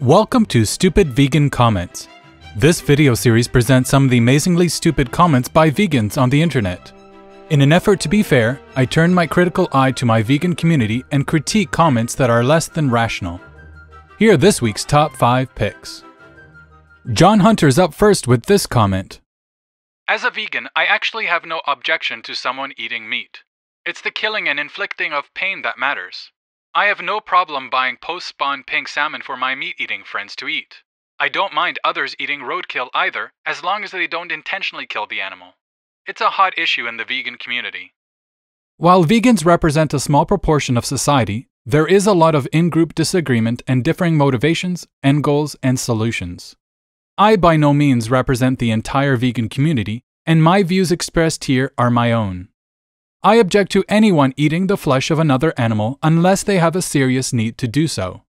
Welcome to Stupid Vegan Comments. This video series presents some of the amazingly stupid comments by vegans on the internet. In an effort to be fair, I turn my critical eye to my vegan community and critique comments that are less than rational. Here are this week's top 5 picks. John Hunter's up first with this comment. As a vegan, I actually have no objection to someone eating meat. It's the killing and inflicting of pain that matters. I have no problem buying post-spawn pink salmon for my meat-eating friends to eat. I don't mind others eating roadkill either, as long as they don't intentionally kill the animal. It's a hot issue in the vegan community. While vegans represent a small proportion of society, there is a lot of in-group disagreement and differing motivations, end goals, and solutions. I by no means represent the entire vegan community, and my views expressed here are my own. I object to anyone eating the flesh of another animal unless they have a serious need to do so.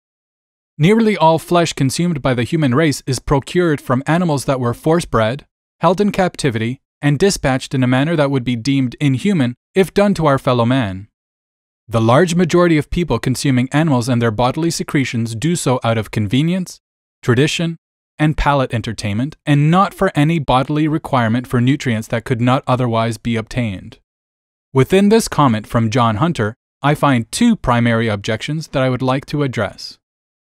Nearly all flesh consumed by the human race is procured from animals that were force-bred, held in captivity, and dispatched in a manner that would be deemed inhuman if done to our fellow man. The large majority of people consuming animals and their bodily secretions do so out of convenience, tradition, and palate entertainment, and not for any bodily requirement for nutrients that could not otherwise be obtained. Within this comment from John Hunter, I find 2 primary objections that I would like to address.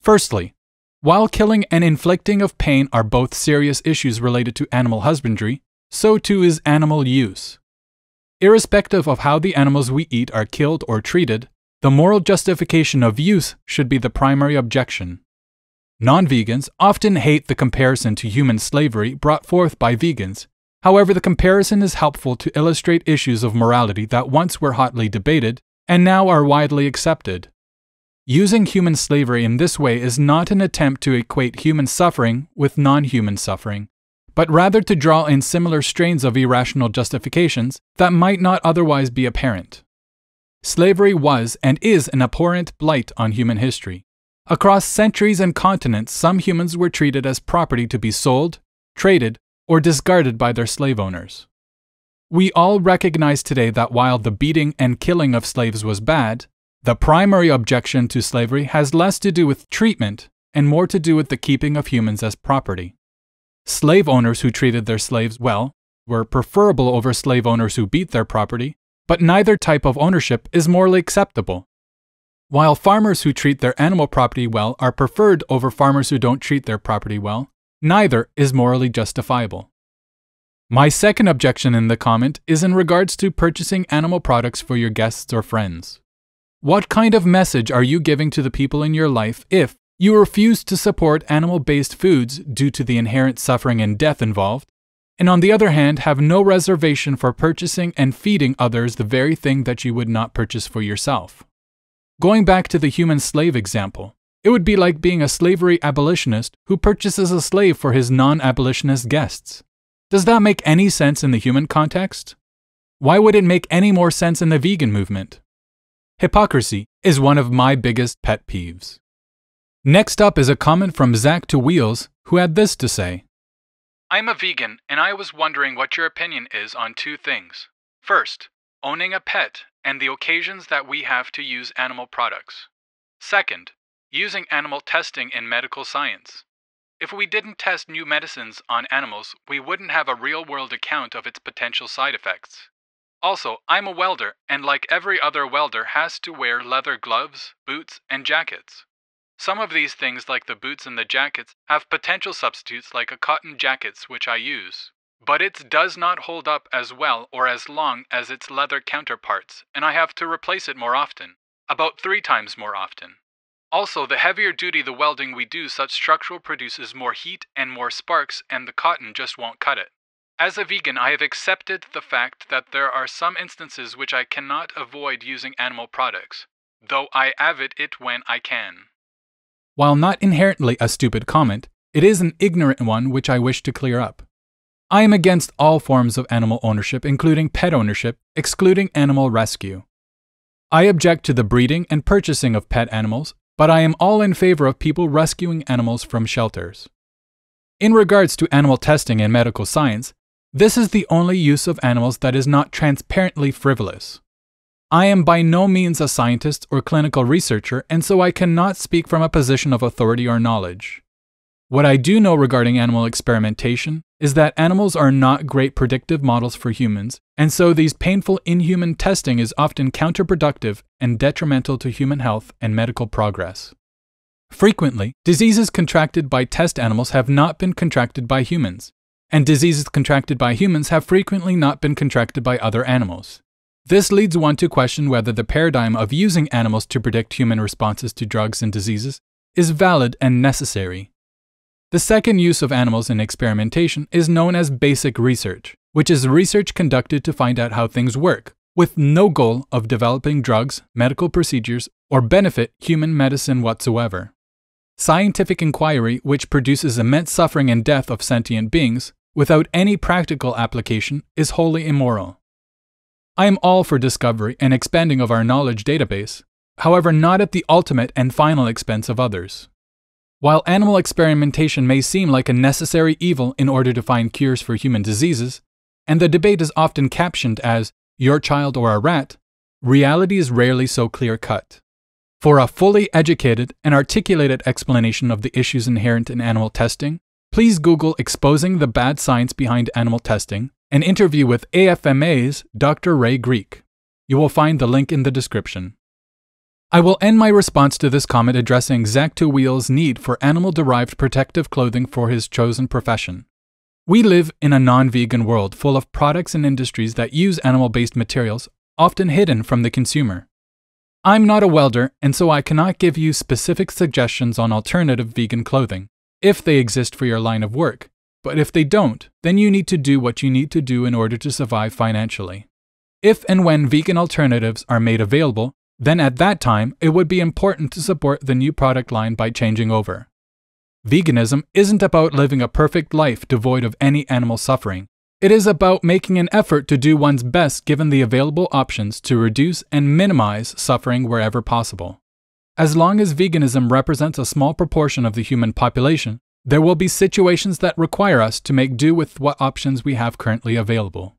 Firstly, while killing and inflicting of pain are both serious issues related to animal husbandry, so too is animal use. Irrespective of how the animals we eat are killed or treated, the moral justification of use should be the primary objection. Non-vegans often hate the comparison to human slavery brought forth by vegans. However, the comparison is helpful to illustrate issues of morality that once were hotly debated and now are widely accepted. Using human slavery in this way is not an attempt to equate human suffering with non-human suffering, but rather to draw in similar strains of irrational justifications that might not otherwise be apparent. Slavery was and is an abhorrent blight on human history. Across centuries and continents, some humans were treated as property to be sold, traded, or discarded by their slave owners. We all recognize today that while the beating and killing of slaves was bad, the primary objection to slavery has less to do with treatment and more to do with the keeping of humans as property. Slave owners who treated their slaves well were preferable over slave owners who beat their property, but neither type of ownership is morally acceptable. While farmers who treat their animal property well are preferred over farmers who don't treat their property well, neither is morally justifiable. My second objection in the comment is in regards to purchasing animal products for your guests or friends. What kind of message are you giving to the people in your life if you refuse to support animal-based foods due to the inherent suffering and death involved, and on the other hand have no reservation for purchasing and feeding others the very thing that you would not purchase for yourself? Going back to the human slave example, it would be like being a slavery abolitionist who purchases a slave for his non-abolitionist guests. Does that make any sense in the human context? Why would it make any more sense in the vegan movement? Hypocrisy is one of my biggest pet peeves. Next up is a comment from TwoWheels, who had this to say. I'm a vegan, and I was wondering what your opinion is on 2 things. First, owning a pet and the occasions that we have to use animal products. Second, using animal testing in medical science. If we didn't test new medicines on animals, we wouldn't have a real-world account of its potential side effects. Also, I'm a welder, and like every other welder has to wear leather gloves, boots, and jackets. Some of these things, like the boots and the jackets, have potential substitutes like a cotton jackets which I use. But it does not hold up as well or as long as its leather counterparts, and I have to replace it more often, about 3 times more often. Also, the heavier duty the welding we do, such structural produces more heat and more sparks, and the cotton just won't cut it. As a vegan, I have accepted the fact that there are some instances which I cannot avoid using animal products, though I avid it when I can. While not inherently a stupid comment, it is an ignorant one which I wish to clear up. I am against all forms of animal ownership, including pet ownership, excluding animal rescue. I object to the breeding and purchasing of pet animals, but I am all in favor of people rescuing animals from shelters. In regards to animal testing and medical science, this is the only use of animals that is not transparently frivolous. I am by no means a scientist or clinical researcher, and so I cannot speak from a position of authority or knowledge. What I do know regarding animal experimentation is that animals are not great predictive models for humans, and so these painful inhuman testing is often counterproductive and detrimental to human health and medical progress. Frequently, diseases contracted by test animals have not been contracted by humans, and diseases contracted by humans have frequently not been contracted by other animals. This leads one to question whether the paradigm of using animals to predict human responses to drugs and diseases is valid and necessary. The second use of animals in experimentation is known as basic research, which is research conducted to find out how things work, with no goal of developing drugs, medical procedures, or benefit human medicine whatsoever. Scientific inquiry, which produces immense suffering and death of sentient beings, without any practical application, is wholly immoral. I am all for discovery and expanding of our knowledge database, however not at the ultimate and final expense of others. While animal experimentation may seem like a necessary evil in order to find cures for human diseases, and the debate is often captioned as "your child or a rat," reality is rarely so clear-cut. For a fully educated and articulated explanation of the issues inherent in animal testing, please Google "Exposing the Bad Science Behind Animal Testing," an interview with AFMA's Dr. Ray Greek. You will find the link in the description. I will end my response to this comment addressing TwoWheels' need for animal-derived protective clothing for his chosen profession. We live in a non-vegan world full of products and industries that use animal-based materials, often hidden from the consumer. I'm not a welder, and so I cannot give you specific suggestions on alternative vegan clothing, if they exist for your line of work. But if they don't, then you need to do what you need to do in order to survive financially. If and when vegan alternatives are made available, then at that time, it would be important to support the new product line by changing over. Veganism isn't about living a perfect life devoid of any animal suffering. It is about making an effort to do one's best given the available options to reduce and minimize suffering wherever possible. As long as veganism represents a small proportion of the human population, there will be situations that require us to make do with what options we have currently available.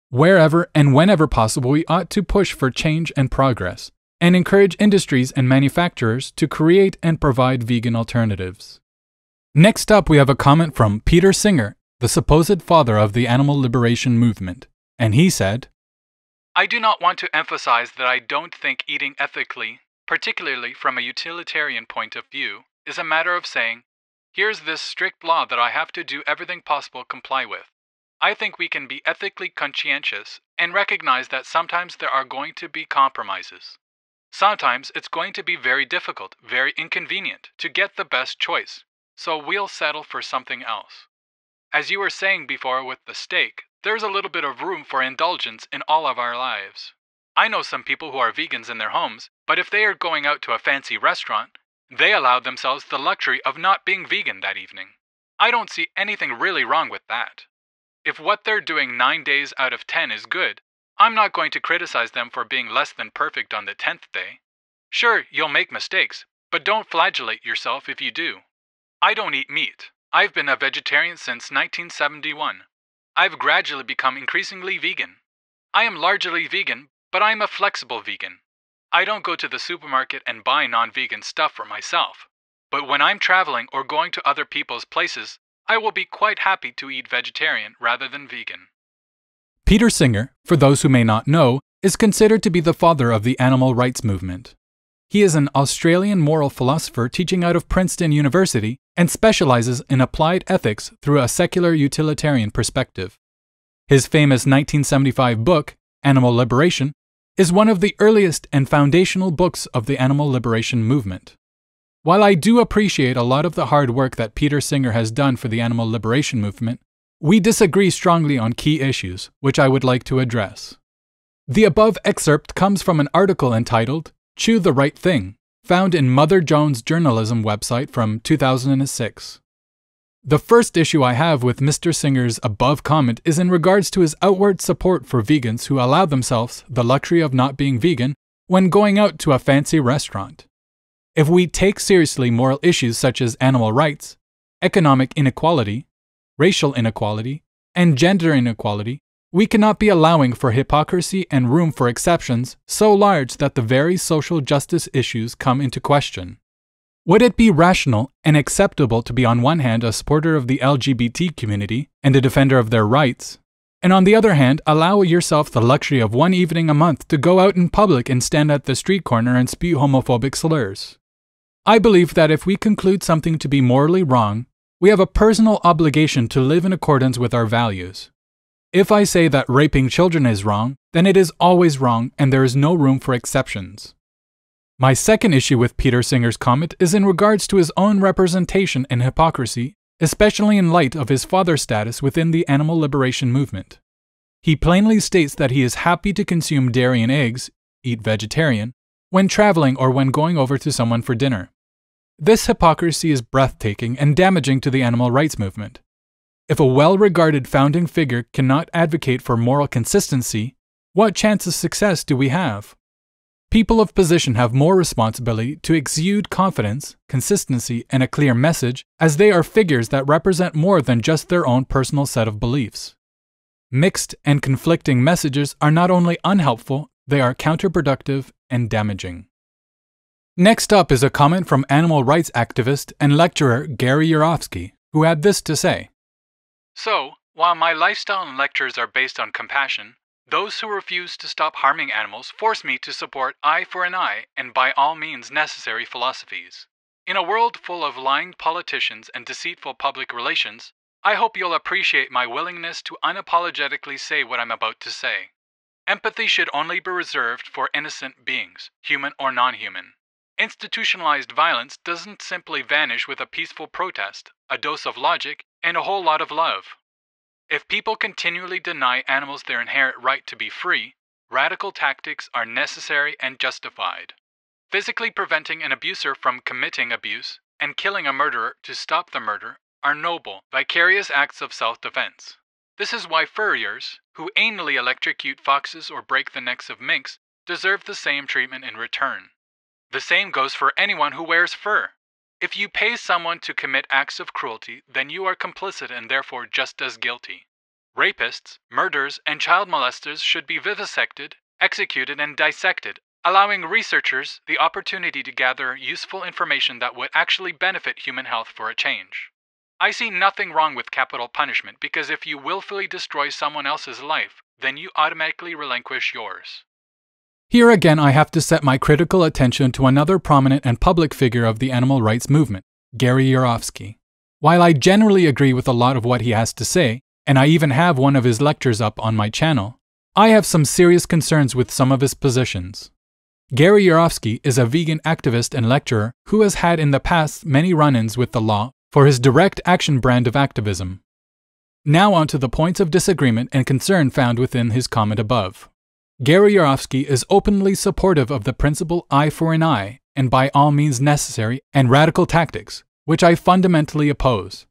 Wherever and whenever possible, we ought to push for change and progress, and encourage industries and manufacturers to create and provide vegan alternatives. Next up, we have a comment from Peter Singer, the supposed father of the animal liberation movement, and he said, "I do not want to emphasize that I don't think eating ethically, particularly from a utilitarian point of view, is a matter of saying, here's this strict law that I have to do everything possible to comply with. I think we can be ethically conscientious and recognize that sometimes there are going to be compromises. Sometimes it's going to be very difficult, very inconvenient to get the best choice, so we'll settle for something else. As you were saying before with the steak, there's a little bit of room for indulgence in all of our lives. I know some people who are vegans in their homes, but if they are going out to a fancy restaurant, they allow themselves the luxury of not being vegan that evening. I don't see anything really wrong with that. If what they're doing 9 days out of 10 is good, I'm not going to criticize them for being less than perfect on the 10th day. Sure, you'll make mistakes, but don't flagellate yourself if you do. I don't eat meat. I've been a vegetarian since 1971. I've gradually become increasingly vegan. I am largely vegan, but I'm a flexible vegan. I don't go to the supermarket and buy non-vegan stuff for myself. But when I'm traveling or going to other people's places, I will be quite happy to eat vegetarian rather than vegan." Peter Singer, for those who may not know, is considered to be the father of the animal rights movement. He is an Australian moral philosopher teaching out of Princeton University and specializes in applied ethics through a secular utilitarian perspective. His famous 1975 book, Animal Liberation, is one of the earliest and foundational books of the animal liberation movement. While I do appreciate a lot of the hard work that Peter Singer has done for the animal liberation movement, we disagree strongly on key issues, which I would like to address. The above excerpt comes from an article entitled "Chew the Right Thing," found in Mother Jones' journalism website from 2006. The first issue I have with Mr. Singer's above comment is in regards to his outward support for vegans who allow themselves the luxury of not being vegan when going out to a fancy restaurant. If we take seriously moral issues such as animal rights, economic inequality, racial inequality, and gender inequality, we cannot be allowing for hypocrisy and room for exceptions so large that the very social justice issues come into question. Would it be rational and acceptable to be on one hand a supporter of the LGBT community and a defender of their rights, and on the other hand allow yourself the luxury of one evening a month to go out in public and stand at the street corner and spew homophobic slurs? I believe that if we conclude something to be morally wrong, we have a personal obligation to live in accordance with our values. If I say that raping children is wrong, then it is always wrong and there is no room for exceptions. My second issue with Peter Singer's comment is in regards to his own representation and hypocrisy, especially in light of his father status within the animal liberation movement. He plainly states that he is happy to consume dairy and eggs, eat vegetarian, when traveling or when going over to someone for dinner. This hypocrisy is breathtaking and damaging to the animal rights movement. If a well-regarded founding figure cannot advocate for moral consistency, what chance of success do we have? People of position have more responsibility to exude confidence, consistency, and a clear message, as they are figures that represent more than just their own personal set of beliefs. Mixed and conflicting messages are not only unhelpful, they are counterproductive and damaging. Next up is a comment from animal rights activist and lecturer Gary Yourofsky, who had this to say. So, while my lifestyle and lectures are based on compassion, those who refuse to stop harming animals force me to support eye for an eye and by all means necessary philosophies. In a world full of lying politicians and deceitful public relations, I hope you'll appreciate my willingness to unapologetically say what I'm about to say. Empathy should only be reserved for innocent beings, human or non-human. Institutionalized violence doesn't simply vanish with a peaceful protest, a dose of logic, and a whole lot of love. If people continually deny animals their inherent right to be free, radical tactics are necessary and justified. Physically preventing an abuser from committing abuse and killing a murderer to stop the murder are noble, vicarious acts of self-defense. This is why furriers, who anally electrocute foxes or break the necks of minks, deserve the same treatment in return. The same goes for anyone who wears fur. If you pay someone to commit acts of cruelty, then you are complicit and therefore just as guilty. Rapists, murderers, and child molesters should be vivisected, executed, and dissected, allowing researchers the opportunity to gather useful information that would actually benefit human health for a change. I see nothing wrong with capital punishment because if you willfully destroy someone else's life, then you automatically relinquish yours. Here again I have to set my critical attention to another prominent and public figure of the animal rights movement, Gary Yourofsky. While I generally agree with a lot of what he has to say, and I even have one of his lectures up on my channel, I have some serious concerns with some of his positions. Gary Yourofsky is a vegan activist and lecturer who has had in the past many run-ins with the law for his direct action brand of activism. Now on to the points of disagreement and concern found within his comment above. Gary Yourofsky is openly supportive of the principle eye for an eye and by all means necessary and radical tactics, which I fundamentally oppose.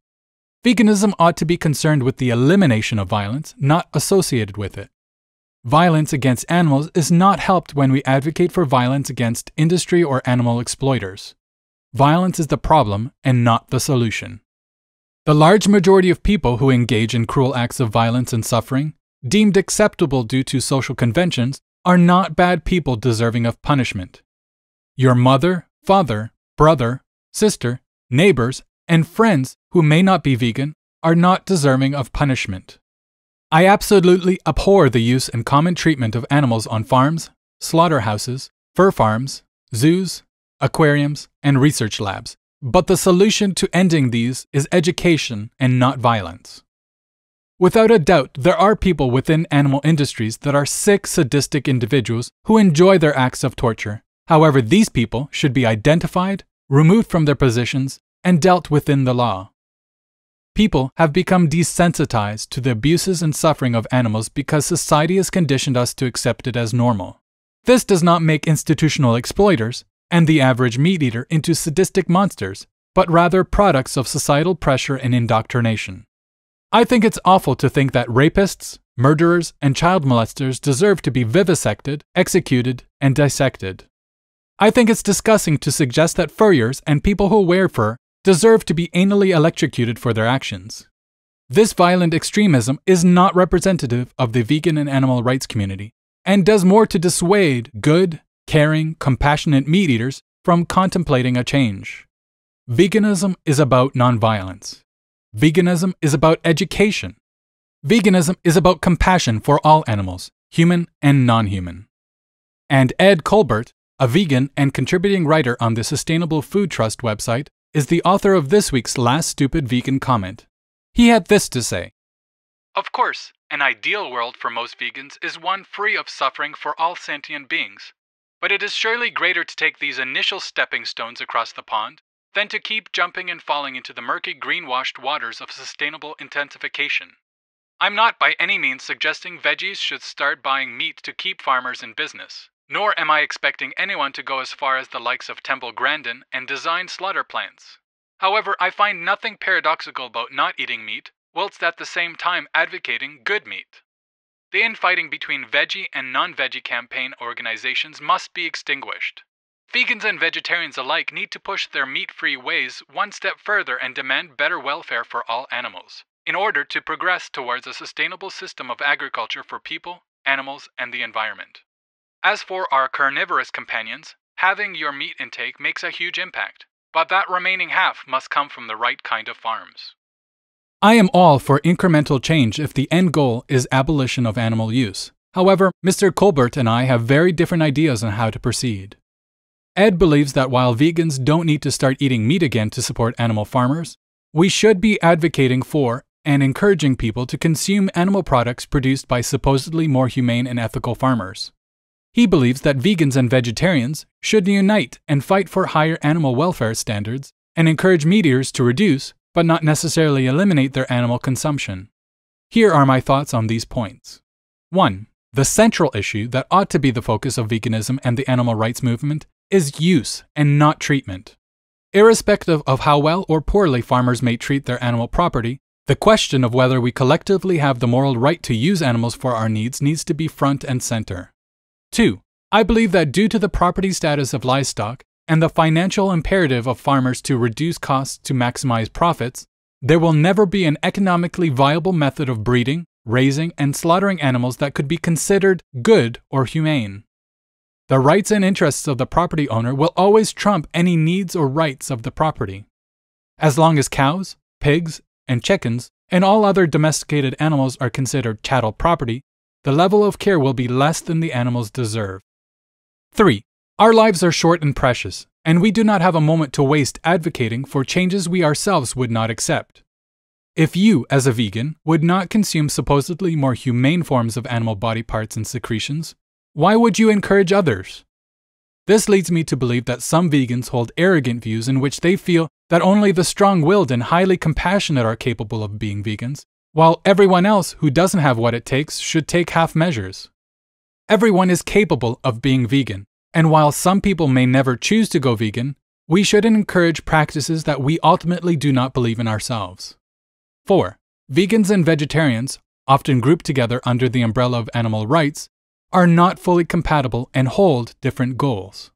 Veganism ought to be concerned with the elimination of violence, not associated with it. Violence against animals is not helped when we advocate for violence against industry or animal exploiters. Violence is the problem and not the solution. The large majority of people who engage in cruel acts of violence and suffering, deemed acceptable due to social conventions, are not bad people deserving of punishment. Your mother, father, brother, sister, neighbors, and friends who may not be vegan are not deserving of punishment. I absolutely abhor the use and common treatment of animals on farms, slaughterhouses, fur farms, zoos, aquariums, and research labs, but the solution to ending these is education and not violence. Without a doubt, there are people within animal industries that are sick, sadistic individuals who enjoy their acts of torture. However, these people should be identified, removed from their positions, and dealt within the law. People have become desensitized to the abuses and suffering of animals because society has conditioned us to accept it as normal. This does not make institutional exploiters and the average meat eater into sadistic monsters, but rather products of societal pressure and indoctrination. I think it's awful to think that rapists, murderers, and child molesters deserve to be vivisected, executed, and dissected. I think it's disgusting to suggest that furriers and people who wear fur deserve to be anally electrocuted for their actions. This violent extremism is not representative of the vegan and animal rights community, and does more to dissuade good, caring, compassionate meat eaters from contemplating a change. Veganism is about nonviolence. Veganism is about education. Veganism is about compassion for all animals, human and non-human. And Edd Colbert, a vegan and contributing writer on the Sustainable Food Trust website, is the author of this week's last stupid vegan comment. He had this to say: "Of course, an ideal world for most vegans is one free of suffering for all sentient beings. But it is surely greater to take these initial stepping stones across the pond than to keep jumping and falling into the murky greenwashed waters of sustainable intensification. I'm not by any means suggesting veggies should start buying meat to keep farmers in business, nor am I expecting anyone to go as far as the likes of Temple Grandin and design slaughter plants. However, I find nothing paradoxical about not eating meat, whilst at the same time advocating good meat. The infighting between veggie and non-veggie campaign organizations must be extinguished. Vegans and vegetarians alike need to push their meat-free ways one step further and demand better welfare for all animals, in order to progress towards a sustainable system of agriculture for people, animals, and the environment. As for our carnivorous companions, having your meat intake makes a huge impact, but that remaining half must come from the right kind of farms." I am all for incremental change if the end goal is abolition of animal use. However, Mr. Colbert and I have very different ideas on how to proceed. Ed believes that while vegans don't need to start eating meat again to support animal farmers, we should be advocating for and encouraging people to consume animal products produced by supposedly more humane and ethical farmers. He believes that vegans and vegetarians should unite and fight for higher animal welfare standards and encourage meat eaters to reduce, but not necessarily eliminate, their animal consumption. Here are my thoughts on these points. 1. The central issue that ought to be the focus of veganism and the animal rights movement is use and not treatment. Irrespective of how well or poorly farmers may treat their animal property, the question of whether we collectively have the moral right to use animals for our needs to be front and center. 2. I believe that due to the property status of livestock and the financial imperative of farmers to reduce costs to maximize profits, there will never be an economically viable method of breeding, raising, and slaughtering animals that could be considered good or humane. The rights and interests of the property owner will always trump any needs or rights of the property. As long as cows, pigs, and chickens, and all other domesticated animals are considered chattel property, the level of care will be less than the animals deserve. 3. Our lives are short and precious, and we do not have a moment to waste advocating for changes we ourselves would not accept. If you, as a vegan, would not consume supposedly more humane forms of animal body parts and secretions, why would you encourage others? This leads me to believe that some vegans hold arrogant views in which they feel that only the strong-willed and highly compassionate are capable of being vegans, while everyone else who doesn't have what it takes should take half measures. Everyone is capable of being vegan, and while some people may never choose to go vegan, we shouldn't encourage practices that we ultimately do not believe in ourselves. 4. Vegans and vegetarians, often grouped together under the umbrella of animal rights, are not fully compatible and hold different goals.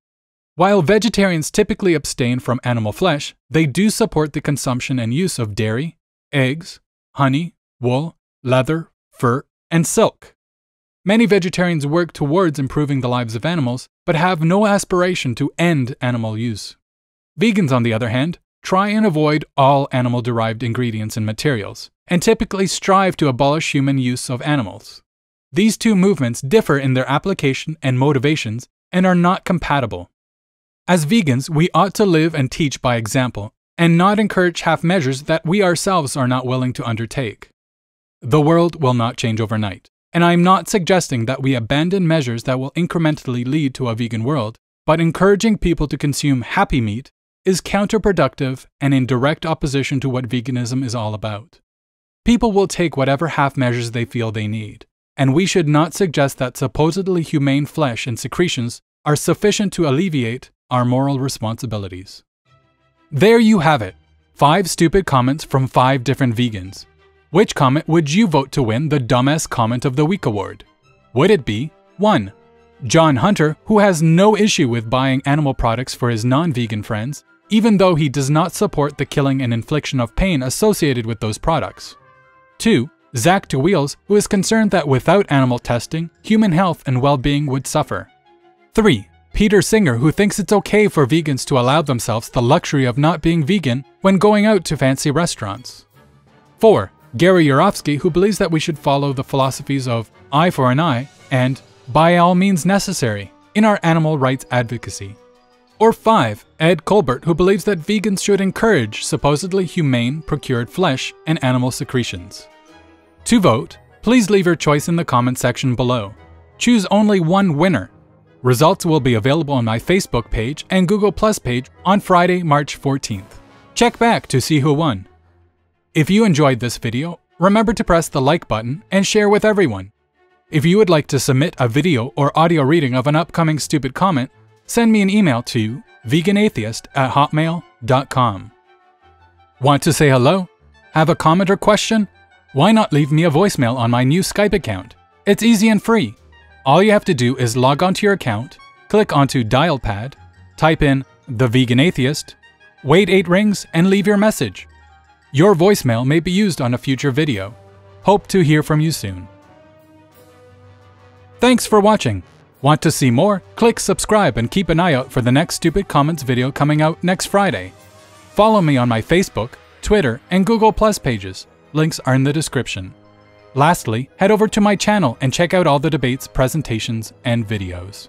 While vegetarians typically abstain from animal flesh, they do support the consumption and use of dairy, eggs, honey, wool, leather, fur, and silk. Many vegetarians work towards improving the lives of animals, but have no aspiration to end animal use. Vegans, on the other hand, try and avoid all animal-derived ingredients and materials, and typically strive to abolish human use of animals. These two movements differ in their application and motivations and are not compatible. As vegans, we ought to live and teach by example, and not encourage half measures that we ourselves are not willing to undertake. The world will not change overnight, and I am not suggesting that we abandon measures that will incrementally lead to a vegan world, but encouraging people to consume happy meat is counterproductive and in direct opposition to what veganism is all about. People will take whatever half measures they feel they need, and we should not suggest that supposedly humane flesh and secretions are sufficient to alleviate our moral responsibilities. There you have it, 5 stupid comments from 5 different vegans. Which comment would you vote to win the Dumbass Comment of the Week award? Would it be 1. John Hunter, who has no issue with buying animal products for his non-vegan friends, even though he does not support the killing and infliction of pain associated with those products. 2. Zach TwoWheels, who is concerned that without animal testing, human health and well-being would suffer. 3. Peter Singer, who thinks it's okay for vegans to allow themselves the luxury of not being vegan when going out to fancy restaurants. 4. Gary Yourofsky, who believes that we should follow the philosophies of eye for an eye and by all means necessary in our animal rights advocacy. Or 5. Edd Colbert, who believes that vegans should encourage supposedly humane procured flesh and animal secretions. To vote, please leave your choice in the comment section below. Choose only one winner. Results will be available on my Facebook page and Google Plus page on Friday, March 14th. Check back to see who won. If you enjoyed this video, remember to press the like button and share with everyone. If you would like to submit a video or audio reading of an upcoming stupid comment, send me an email to TheVeganAtheist@hotmail.com. Want to say hello? Have a comment or question? Why not leave me a voicemail on my new Skype account? It's easy and free. All you have to do is log onto your account, click onto Dial Pad, type in The Vegan Atheist, wait 8 rings, and leave your message. Your voicemail may be used on a future video. Hope to hear from you soon. Thanks for watching. Want to see more? Click subscribe and keep an eye out for the next Stupid Comments video coming out next Friday. Follow me on my Facebook, Twitter, and Google Plus pages. Links are in the description. Lastly, head over to my channel and check out all the debates, presentations, and videos.